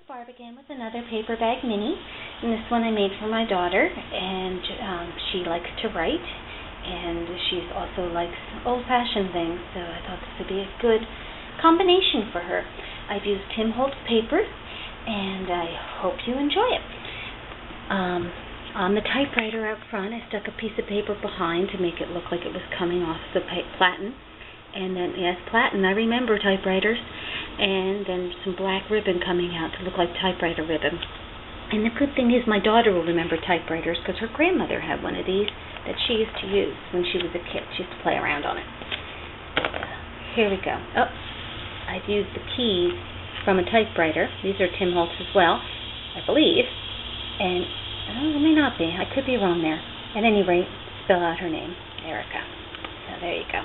Barb again with another paper bag mini, and this one I made for my daughter, and she likes to write, and she also likes old-fashioned things, so I thought this would be a good combination for her. I've used Tim Holtz paper, and I hope you enjoy it. On the typewriter out front, I stuck a piece of paper behind to make it look like it was coming off the platen. And then, yes, platen, I remember typewriters. And then some black ribbon coming out to look like typewriter ribbon. And the good thing is my daughter will remember typewriters because her grandmother had one of these that she used to use when she was a kid. She used to play around on it. Here we go. Oh, I've used the keys from a typewriter. These are Tim Holtz as well, I believe. And it may not be. I could be wrong there. At any rate, spell out her name, Erica. So there you go.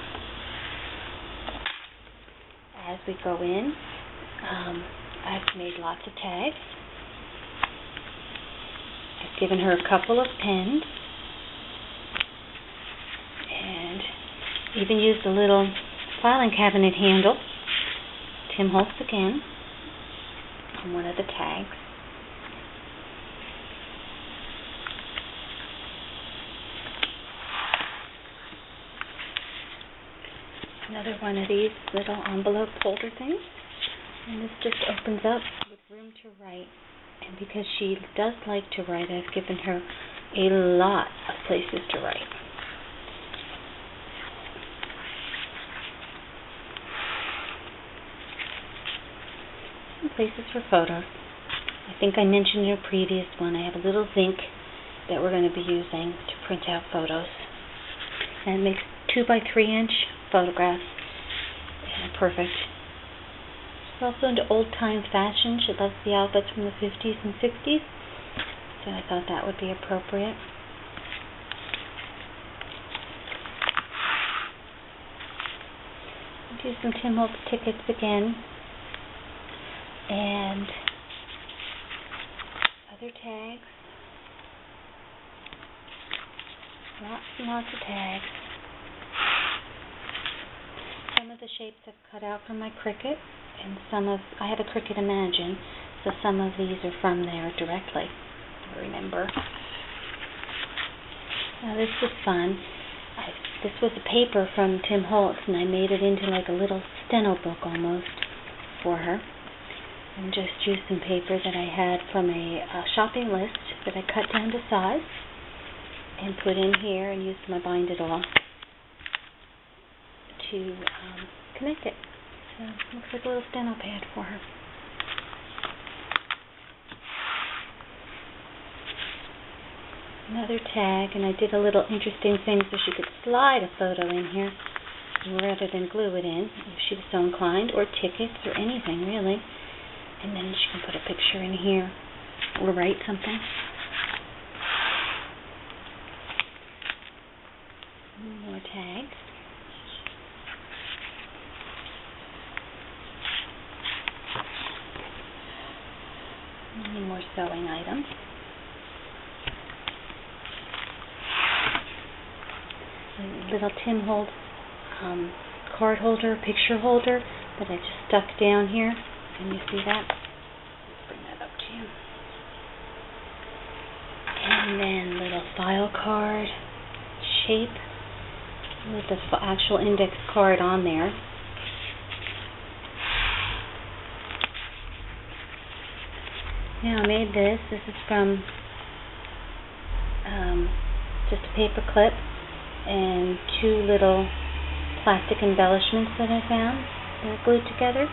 As we go in, I've made lots of tags. I've given her a couple of pens and even used a little filing cabinet handle, Tim Holtz again, on one of the tags. Another one of these little envelope holder things, and this just opens up with room to write. And because she does like to write, I've given her a lot of places to write. Some places for photos. I think I mentioned in a previous one, I have a little zinc that we're going to be using to print out photos. And it makes 2 by 3 inch photographs. Yeah, perfect. She's also into old-time fashion. She loves the outfits from the 50s and 60s, so I thought that would be appropriate. I'll do some Tim Holtz tickets again, and other tags. Lots and lots of tags. Some of the shapes I've cut out from my Cricut, and I have a Cricut Imagine, so some of these are from there directly, I remember. Now this was fun. This was a paper from Tim Holtz, and I made it into like a little steno book almost for her. And just used some paper that I had from a shopping list that I cut down to size and put in here and used my Bind It All to connect it. So it looks like a little steno pad for her. Another tag, and I did a little interesting thing so she could slide a photo in here rather than glue it in if she was so inclined, or tickets or anything really. And then she can put a picture in here or write something. More tags. Many more sewing items. A little Tim Holtz card holder, picture holder that I just stuck down here. Can you see that? Let's bring that up to you. And then little file card shape with the actual index card on there. Now I made this. This is from just a paper clip and 2 little plastic embellishments that I found that are glued together.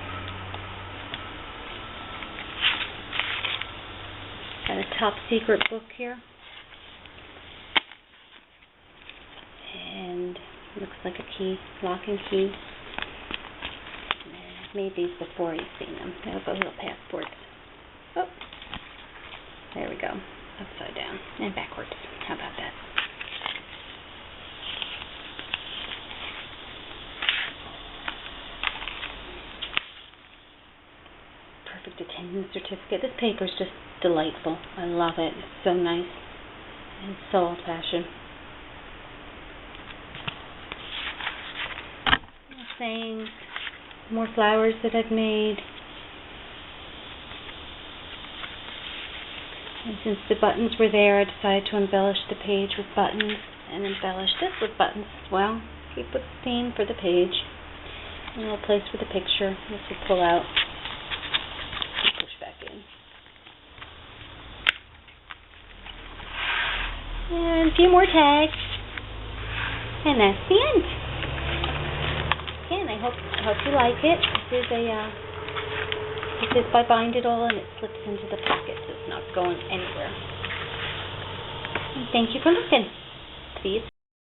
Got a top secret book here. And looks like a key, lock and key. And I've made these before, you've seen them. They look like little passports. Oh, there we go. Upside down and backwards. How about that? Perfect attendance certificate. This paper is just delightful. I love it. It's so nice and so old-fashioned. More sayings, more flowers that I've made. And since the buttons were there, I decided to embellish the page with buttons and embellish this with buttons as well. Keep with the theme for the page. And a little place for the picture. This will pull out and push back in. And a few more tags. And that's the end. Again, I hope you like it. This is by Bind It All, and it slips into the pocket, so it's not going anywhere. And thank you for looking. See you soon.